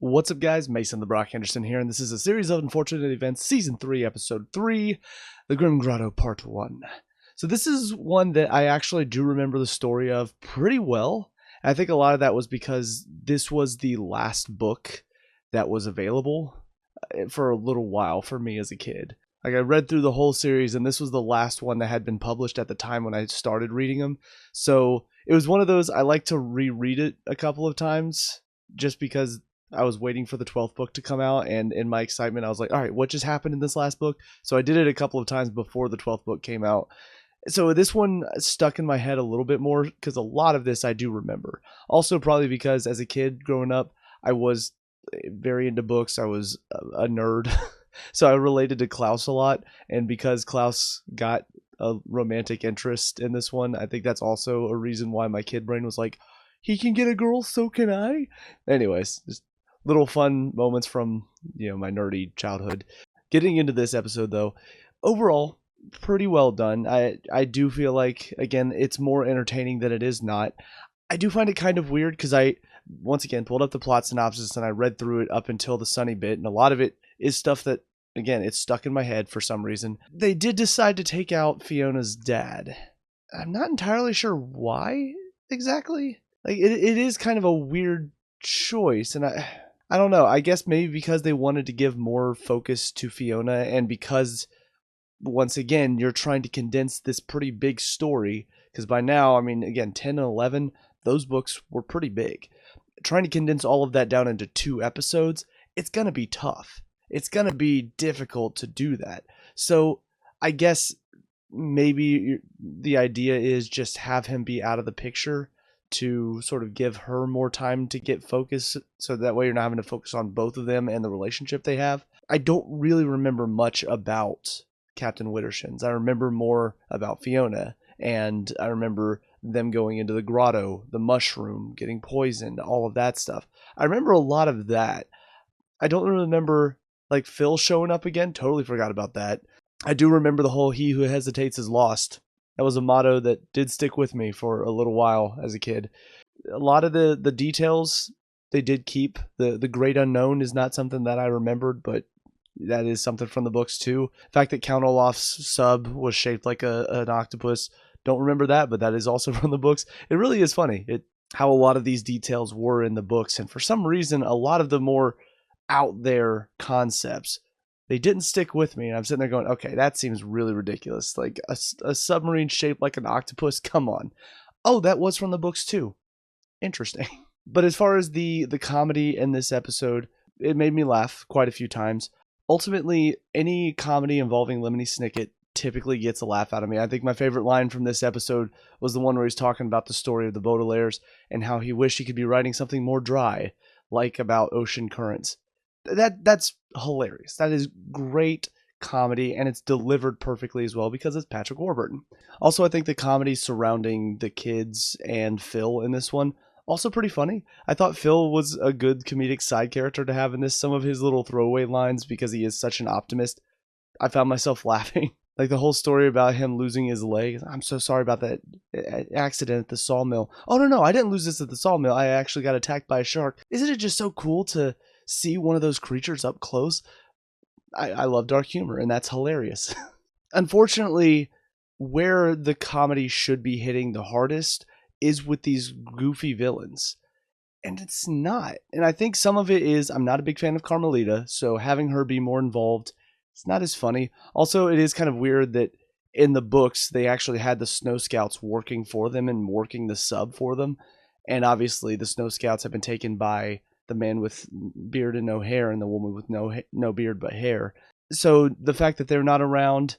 What's up, guys? Mason the Brock Henderson here, and this is a series of unfortunate events, Season 3, Episode 3, The Grim Grotto Part 1. So this is one that I actually do remember the story of pretty well. I think a lot of that was because this was the last book that was available for a little while for me as a kid. Like, I read through the whole series, and this was the last one that had been published at the time when I started reading them. So it was one of those, I like to reread it a couple of times just because I was waiting for the 12th book to come out, and in my excitement, I was like, all right, what just happened in this last book? So I did it a couple of times before the 12th book came out. So this one stuck in my head a little bit more because a lot of this I do remember. Also, probably because as a kid growing up, I was very into books. I was a nerd. So I related to Klaus a lot. And because Klaus got a romantic interest in this one, I think that's also a reason why my kid brain was like, he can get a girl, so can I? Anyways, just little fun moments from, my nerdy childhood. Getting into this episode, though, overall, pretty well done. I do feel like, again, it's more entertaining than it is not. I do find it kind of weird because I, once again, pulled up the plot synopsis and I read through it up until the Sunny bit, and a lot of it is stuff that, again, it's stuck in my head for some reason. They did decide to take out Fiona's dad. I'm not entirely sure why exactly. Like, it is kind of a weird choice, and I don't know. I guess maybe because they wanted to give more focus to Fiona, and because, once again, you're trying to condense this pretty big story, because by now, I mean, again, 10 and 11, those books were pretty big. Trying to condense all of that down into 2 episodes, it's going to be tough. It's going to be difficult to do that. So I guess maybe the idea is just have him be out of the picture to sort of give her more time to get focus, so that way you're not having to focus on both of them and the relationship they have. I don't really remember much about Captain Wittershins. I remember more about Fiona, and I remember them going into the grotto, the mushroom, getting poisoned, all of that stuff. I remember a lot of that. I don't really remember, like, Phil showing up again. Totally forgot about that. I do remember the whole "he who hesitates is lost." That was a motto that did stick with me for a little while as a kid. A lot of the details they did keep. The great unknown is not something that I remembered, but that is something from the books too. The fact that Count Olaf's sub was shaped like an octopus, don't remember that, but that is also from the books. It really is funny how a lot of these details were in the books, and for some reason, a lot of the more out there concepts, they didn't stick with me, and I'm sitting there going, okay, that seems really ridiculous. Like a submarine shaped like an octopus, come on. Oh, that was from the books too. Interesting. But as far as the comedy in this episode, it made me laugh quite a few times. Ultimately, any comedy involving Lemony Snicket typically gets a laugh out of me. I think my favorite line from this episode was the one where he's talking about the story of the Baudelaires and how he wished he could be writing something more dry, like about ocean currents. That's hilarious. That is great comedy, and it's delivered perfectly as well because it's Patrick Warburton. Also, I think the comedy surrounding the kids and Phil in this one, also pretty funny. I thought Phil was a good comedic side character to have in this. Some of his little throwaway lines, because he is such an optimist, I found myself laughing. Like the whole story about him losing his leg. I'm so sorry about that accident at the sawmill. Oh, no, I didn't lose this at the sawmill. I actually got attacked by a shark. Isn't it just so cool to see one of those creatures up close? I love dark humor, and that's hilarious. Unfortunately, where the comedy should be hitting the hardest is with these goofy villains. And it's not. And I think some of it is, I'm not a big fan of Carmelita, so having her be more involved, it's not as funny. Also, it is kind of weird that in the books, they actually had the Snow Scouts working for them and working the sub for them. And obviously, the Snow Scouts have been taken by the man with beard and no hair and the woman with no beard but hair. So the fact that they're not around,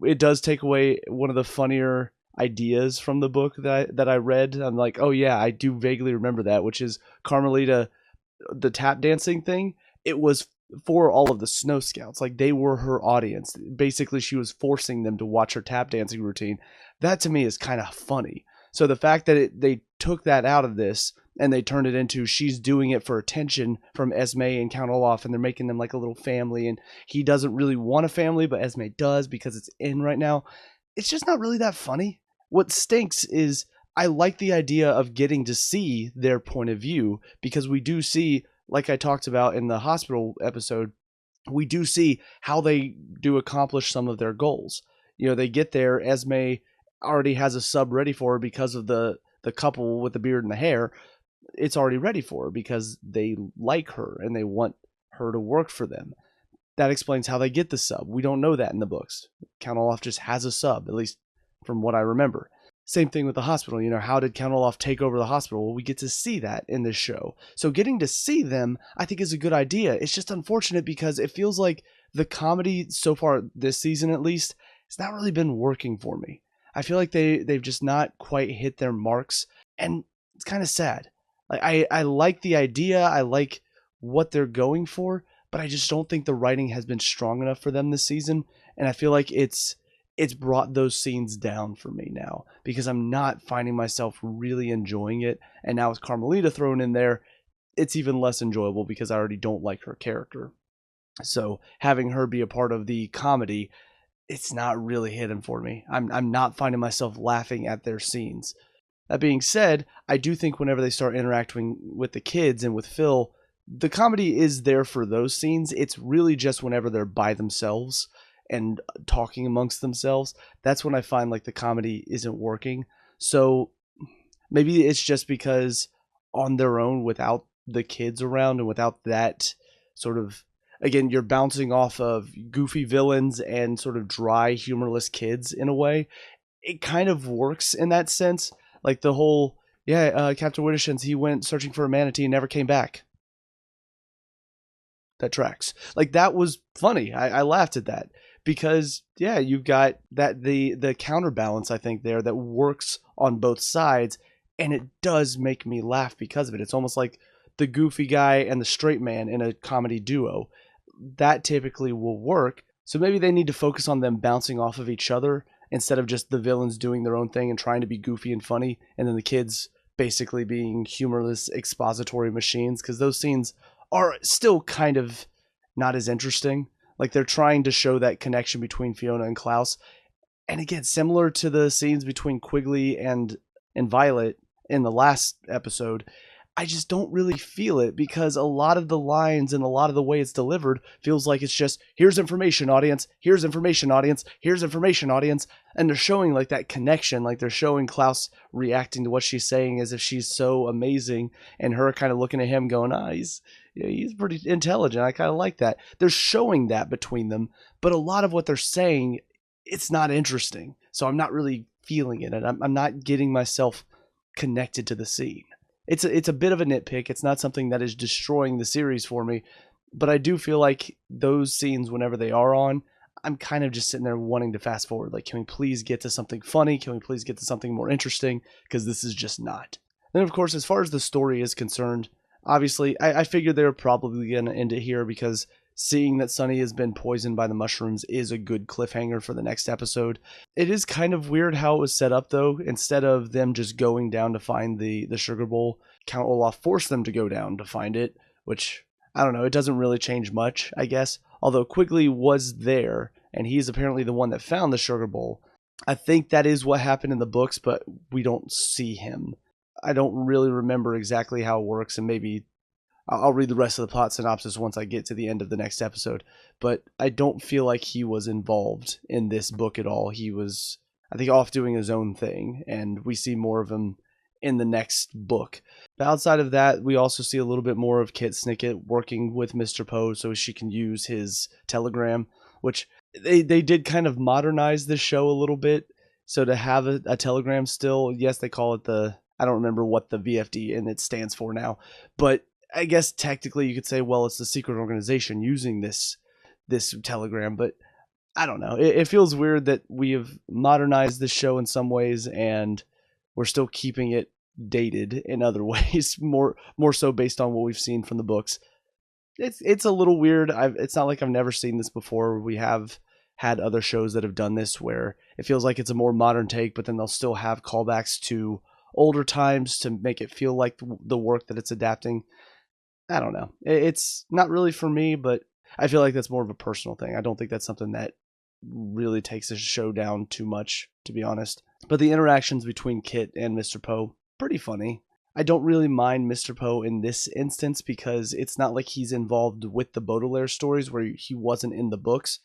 it does take away one of the funnier ideas from the book that I read. I'm like, oh yeah, I do vaguely remember that, which is Carmelita, the tap dancing thing. It was for all of the Snow Scouts. Like, they were her audience. Basically, she was forcing them to watch her tap dancing routine. That to me is kind of funny. So the fact that they took that out of this and they turned it into she's doing it for attention from Esme and Count Olaf, and they're making them like a little family, and he doesn't really want a family, but Esme does because it's in right now. It's just not really that funny. What stinks is I like the idea of getting to see their point of view, because we do see like I talked about in the hospital episode, we do see how they do accomplish some of their goals. They get there. Esme already has a sub ready for her because of the couple with the beard and the hair. It's already ready for her because they like her and they want her to work for them. That explains how they get the sub. We don't know that in the books. Count Olaf just has a sub, at least from what I remember. Same thing with the hospital. How did Count Olaf take over the hospital? Well, we get to see that in this show. So getting to see them, I think, is a good idea. It's just unfortunate because it feels like the comedy so far this season, at least, has not really been working for me. I feel like they've just not quite hit their marks, and it's kind of sad. Like I like the idea, I like what they're going for, but I just don't think the writing has been strong enough for them this season, and I feel like it's brought those scenes down for me now because I'm not finding myself really enjoying it. And now with Carmelita thrown in there, it's even less enjoyable because I already don't like her character. So having her be a part of the comedy, it's not really hitting for me. I'm not finding myself laughing at their scenes. That being said, I do think whenever they start interacting with the kids and with Phil, the comedy is there for those scenes. It's really just whenever they're by themselves and talking amongst themselves. That's when I find like the comedy isn't working. So maybe it's just because on their own, without the kids around and without that sort of, again, you're bouncing off of goofy villains and sort of dry, humorless kids in a way. It kind of works in that sense. Like the whole, Captain Widdershins, he went searching for a manatee and never came back. That tracks. Like that was funny. I laughed at that because you've got that the counterbalance, I think, there that works on both sides, and it does make me laugh because of it. It's almost like the goofy guy and the straight man in a comedy duo. That typically will work. So maybe they need to focus on them bouncing off of each other instead of just the villains doing their own thing and trying to be goofy and funny, and then the kids basically being humorless expository machines, because those scenes are still kind of not as interesting. Like they're trying to show that connection between Fiona and Klaus. And again, similar to the scenes between Quigley and Violet in the last episode, I just don't really feel it because a lot of the lines and a lot of the way it's delivered feels like it's just, here's information, audience, here's information, audience, here's information, audience. And they're showing like that connection, like they're showing Klaus reacting to what she's saying as if she's so amazing, and her kind of looking at him going, he's pretty intelligent. I kind of like that. They're showing that between them, but a lot of what they're saying, it's not interesting. So I'm not really feeling it, and I'm not getting myself connected to the scene. It's a bit of a nitpick. It's not something that is destroying the series for me, but I do feel like those scenes, whenever they are on, I'm kind of just sitting there wanting to fast forward. Like, can we please get to something funny? Can we please get to something more interesting? Because this is just not. Then, of course, as far as the story is concerned, obviously, I figured they were probably going to end it here because seeing that Sunny has been poisoned by the mushrooms is a good cliffhanger for the next episode. It is kind of weird how it was set up, though. Instead of them just going down to find the sugar bowl, Count Olaf forced them to go down to find it, which, I don't know, it doesn't really change much, I guess. Although Quigley was there, and he's apparently the one that found the sugar bowl. I think that is what happened in the books, but we don't see him. I don't really remember exactly how it works, and maybe I'll read the rest of the plot synopsis once I get to the end of the next episode. But I don't feel like he was involved in this book at all. He was, I think, off doing his own thing, and we see more of him in the next book. But outside of that, we also see a little bit more of Kit Snicket working with Mr. Poe so she can use his telegram, which they did kind of modernize the show a little bit. So to have a telegram still, yes, they call it I don't remember what the VFD and it stands for now, but I guess technically you could say, well, it's the secret organization using this telegram, but I don't know. It feels weird that we have modernized this show in some ways and we're still keeping it dated in other ways, more so based on what we've seen from the books. It's a little weird. It's not like I've never seen this before. We have had other shows that have done this where it feels like it's a more modern take, but then they'll still have callbacks to older times to make it feel like the work that it's adapting. I don't know. It's not really for me, but I feel like that's more of a personal thing. I don't think that's something that really takes the show down too much, to be honest. But the interactions between Kit and Mr. Poe, pretty funny. I don't really mind Mr. Poe in this instance because it's not like he's involved with the Baudelaire stories where he wasn't in the books,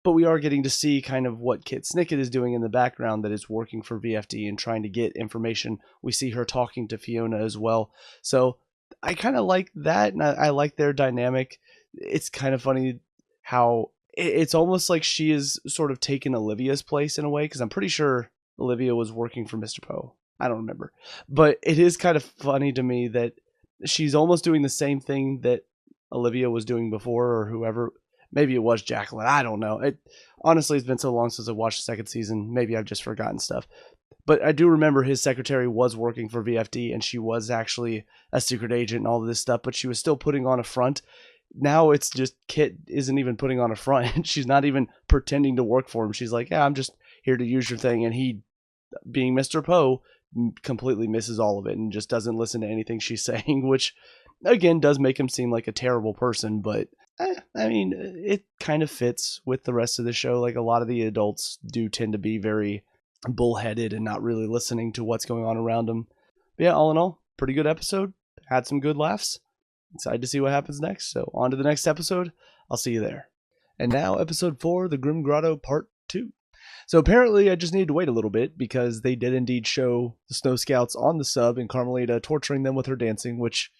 but we are getting to see kind of what Kit Snicket is doing in the background that is working for VFD and trying to get information. We see her talking to Fiona as well. So I kind of like that, and I like their dynamic. It's kind of funny how it's almost like she is sort of taken Olivia's place in a way, because I'm pretty sure Olivia was working for Mr. Poe. I don't remember. But it is kind of funny to me that she's almost doing the same thing that Olivia was doing before, or whoever. Maybe it was Jacqueline. I don't know. Honestly, it's been so long since I watched the second season. Maybe I've just forgotten stuff. But I do remember his secretary was working for VFD, and she was actually a secret agent and all of this stuff, but she was still putting on a front. Now it's just Kit isn't even putting on a front. She's not even pretending to work for him. She's like, yeah, I'm just here to use your thing. And he, being Mr. Poe, completely misses all of it and just doesn't listen to anything she's saying, which, again, does make him seem like a terrible person. But, I mean, it kind of fits with the rest of the show. Like, a lot of the adults do tend to be very bullheaded and not really listening to what's going on around them. But yeah, all in all, pretty good episode. Had some good laughs. Excited to see what happens next. So on to the next episode. I'll see you there. And now episode 4, The Grim Grotto Part 2. So apparently I just needed to wait a little bit because they did indeed show the Snow Scouts on the sub and Carmelita torturing them with her dancing, which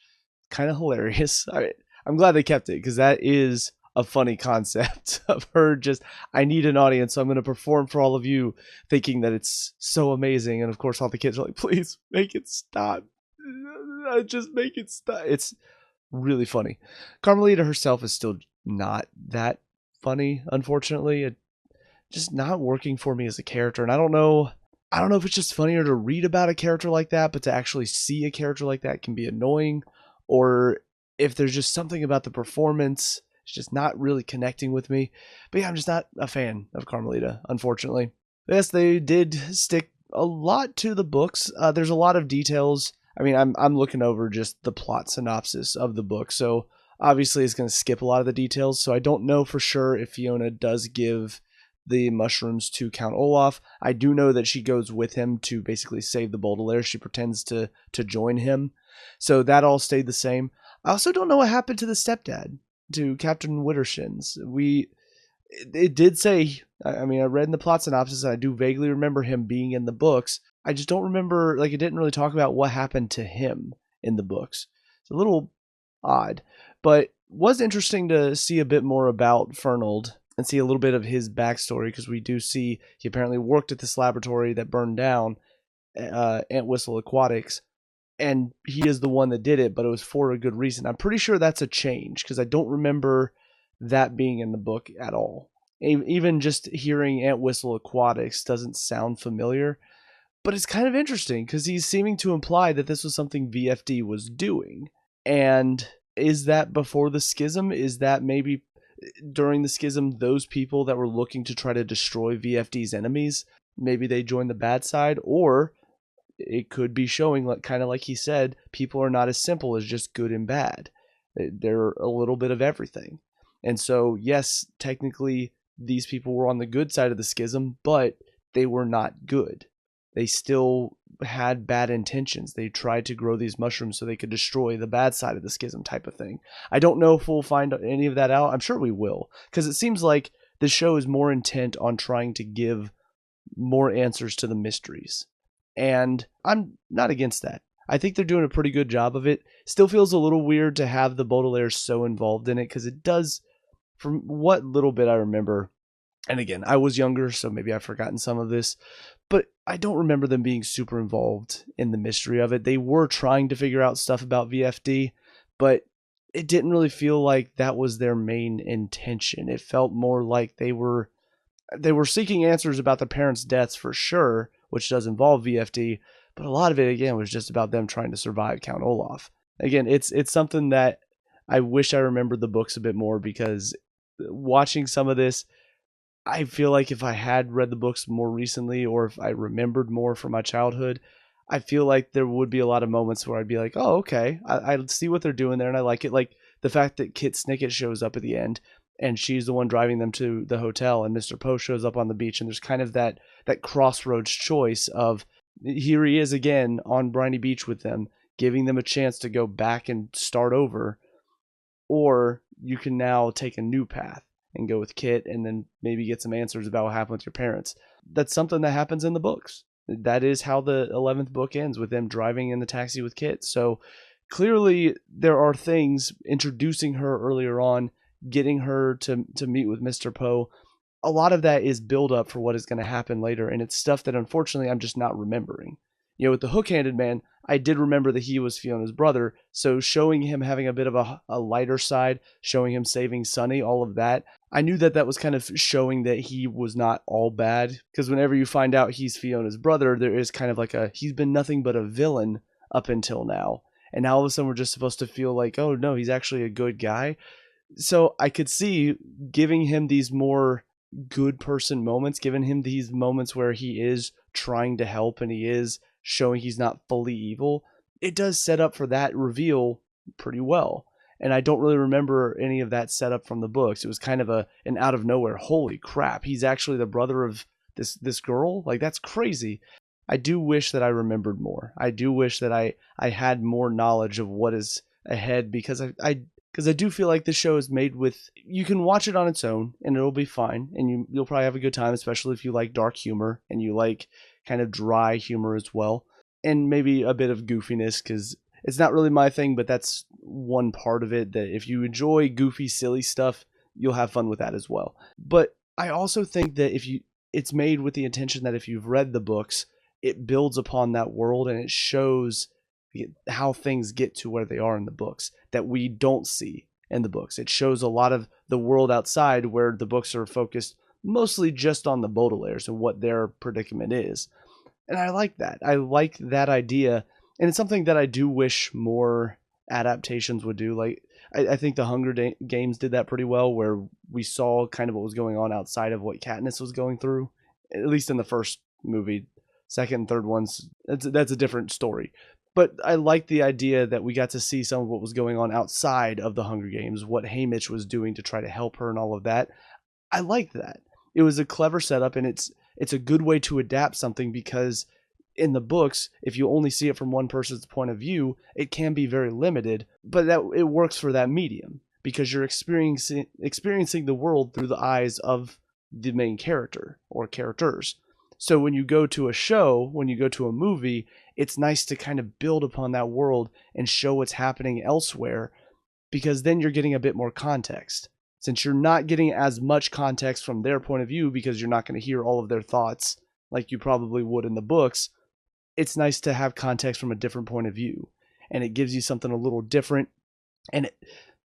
kind of hilarious. I'm glad they kept it because that is a funny concept of her just, I need an audience, so I'm going to perform for all of you, thinking that it's so amazing. And of course all the kids are like, please make it stop. Just make it stop. It's really funny. Carmelita herself is still not that funny, unfortunately. It just not working for me as a character. And I don't know if it's just funnier to read about a character like that, but to actually see a character like that can be annoying, or if there's just something about the performance, it's just not really connecting with me. But yeah, I'm just not a fan of Carmelita, unfortunately. Yes, they did stick a lot to the books. There's a lot of details. I mean, I'm looking over just the plot synopsis of the book, so obviously it's going to skip a lot of the details. So I don't know for sure if Fiona does give the mushrooms to Count Olaf. I do know that she goes with him to basically save the Baudelaire. She pretends to join him. So that all stayed the same. I also don't know what happened to the stepdad, to Captain Wittershins. It did say, I mean, I read in the plot synopsis, and I do vaguely remember him being in the books. I just don't remember, like, it didn't really talk about what happened to him in the books. It's a little odd, but was interesting to see a bit more about Fernald and see a little bit of his backstory, because we do see he apparently worked at this laboratory that burned down, Ant Whistle Aquatics, and he is the one that did it, but it was for a good reason. I'm pretty sure that's a change, because I don't remember that being in the book at all. Even just hearing Ant Whistle Aquatics doesn't sound familiar, but it's kind of interesting because he's seeming to imply that this was something VFD was doing. And is that before the schism? Is that maybe during the schism, those people that were looking to try to destroy VFD's enemies, maybe they joined the bad side? Or it could be showing, like, kind of like he said, people are not as simple as just good and bad. They're a little bit of everything. And so, yes, technically these people were on the good side of the schism, but they were not good. They still had bad intentions. They tried to grow these mushrooms so they could destroy the bad side of the schism, type of thing. I don't know if we'll find any of that out. I'm sure we will, because it seems like the show is more intent on trying to give more answers to the mysteries. And I'm not against that. I think they're doing a pretty good job of it. Still feels a little weird to have the Baudelaire so involved in it, because it does, from what little bit I remember, and again, I was younger, so maybe I've forgotten some of this, but I don't remember them being super involved in the mystery of it. They were trying to figure out stuff about VFD, but it didn't really feel like that was their main intention. It felt more like they were seeking answers about the parents' deaths for sure, which does involve VFD, but a lot of it, again, was just about them trying to survive Count Olaf. Again, it's something that I wish I remembered the books a bit more, because watching some of this, I feel like if I had read the books more recently, or if I remembered more from my childhood, I feel like there would be a lot of moments where I'd be like, oh, okay, I see what they're doing there, and I like it. Like the fact that Kit Snicket shows up at the end, and she's the one driving them to the hotel, and Mr. Poe shows up on the beach, and there's kind of that crossroads choice of, here he is again on Briny Beach with them. giving them a chance to go back and start over, or you can now take a new path and go with Kit and then maybe get some answers about what happened with your parents. That's something that happens in the books. That is how the 11th book ends, with them driving in the taxi with Kit. So clearly there are things, introducing her earlier on, getting her to meet with Mr. Poe. A lot of that is build up for what is going to happen later, and it's stuff that unfortunately I'm just not remembering. With the Hook-Handed Man, I did remember that he was Fiona's brother, so showing him having a bit of a lighter side, showing him saving Sonny, all of that, I knew that that was kind of showing that he was not all bad, because whenever you find out he's Fiona's brother, there is kind of like he's been nothing but a villain up until now, and now all of a sudden we're just supposed to feel like, oh no, he's actually a good guy. So I could see giving him these more good person moments, giving him these moments where he is trying to help and he is showing he's not fully evil. It does set up for that reveal pretty well. And I don't really remember any of that set up from the books. It was kind of an out of nowhere, holy crap, he's actually the brother of this girl? Like, that's crazy. I do wish that I remembered more. I do wish that I had more knowledge of what is ahead, because I do feel like this show is made with, you can watch it on its own and it'll be fine, and you'll probably have a good time, especially if you like dark humor and you like kind of dry humor as well, and maybe a bit of goofiness, because it's not really my thing, but that's one part of it, that if you enjoy goofy, silly stuff, you'll have fun with that as well. But I also think that it's made with the intention that if you've read the books, it builds upon that world and it shows how things get to where they are in the books that we don't see in the books. It shows a lot of the world outside, where the books are focused mostly just on the Baudelaires and what their predicament is. And I like that. I like that idea. And it's something that I do wish more adaptations would do. Like, I think the Hunger Games did that pretty well, where we saw kind of what was going on outside of what Katniss was going through, at least in the first movie. Second and third ones, that's a different story. But I like the idea that we got to see some of what was going on outside of the Hunger Games, what Haymitch was doing to try to help her and all of that. I liked that. It was a clever setup, and it's a good way to adapt something, because in the books, if you only see it from one person's point of view, it can be very limited, but that it works for that medium, because you're experiencing the world through the eyes of the main character or characters. So when you go to a show, when you go to a movie, it's nice to kind of build upon that world and show what's happening elsewhere, because then you're getting a bit more context. Since you're not getting as much context from their point of view, because you're not going to hear all of their thoughts like you probably would in the books, it's nice to have context from a different point of view. And it gives you something a little different. And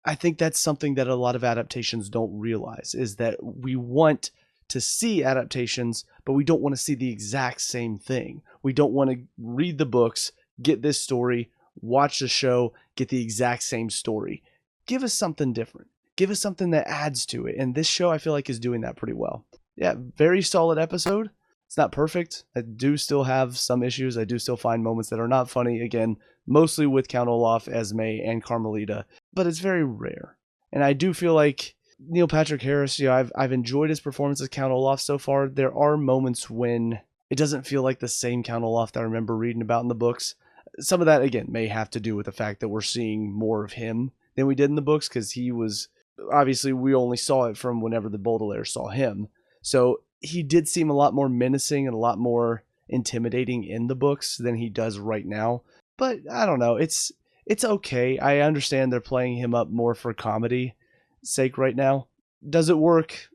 I think that's something that a lot of adaptations don't realize, is that we want to see adaptations, but we don't want to see the exact same thing. We don't want to read the books, get this story, watch the show, get the exact same story. Give us something different. Give us something that adds to it. And this show, I feel like, is doing that pretty well. Yeah, very solid episode. It's not perfect. I do still have some issues. I do still find moments that are not funny. Again, mostly with Count Olaf, Esme, and Carmelita. But it's very rare. And I do feel like Neil Patrick Harris, I've enjoyed his performance as Count Olaf so far. There are moments when it doesn't feel like the same Count Olaf that I remember reading about in the books. Some of that, again, may have to do with the fact that we're seeing more of him than we did in the books, because he was, obviously, we only saw it from whenever the Baudelaires saw him. So he did seem a lot more menacing and a lot more intimidating in the books than he does right now. But I don't know. It's okay. I understand they're playing him up more for comedy sake right now. Does it work?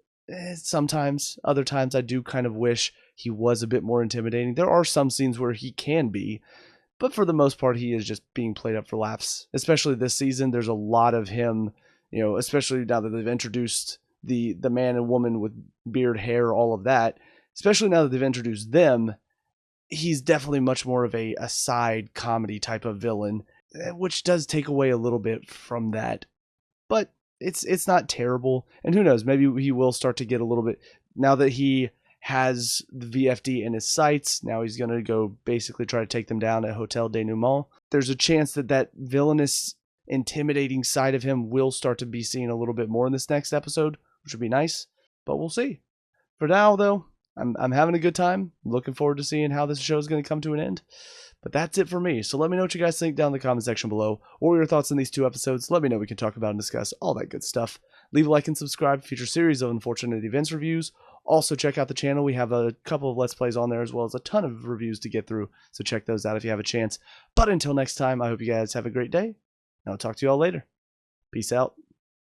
Sometimes. Other times I do kind of wish he was a bit more intimidating. There are some scenes where he can be, but for the most part he is just being played up for laughs. Especially this season, there's a lot of him, especially now that they've introduced the man and woman with beard, hair, all of that. Especially now that they've introduced them, he's definitely much more of a side comedy type of villain, which does take away a little bit from that. But it's not terrible, and who knows, maybe he will start to get a little bit, now that he has the VFD in his sights. Now he's going to go basically try to take them down at Hotel Denouement. There's a chance that villainous, intimidating side of him will start to be seen a little bit more in this next episode, which would be nice, but we'll see. For now, though, I'm having a good time. Looking forward to seeing how this show is going to come to an end. But that's it for me. So let me know what you guys think down in the comment section below, or your thoughts on these 2 episodes. Let me know. We can talk about and discuss all that good stuff. Leave a like and subscribe for future series of Unfortunate Events reviews. Also, check out the channel. We have a couple of Let's Plays on there, as well as a ton of reviews to get through. So check those out if you have a chance. But until next time, I hope you guys have a great day. And I'll talk to you all later. Peace out.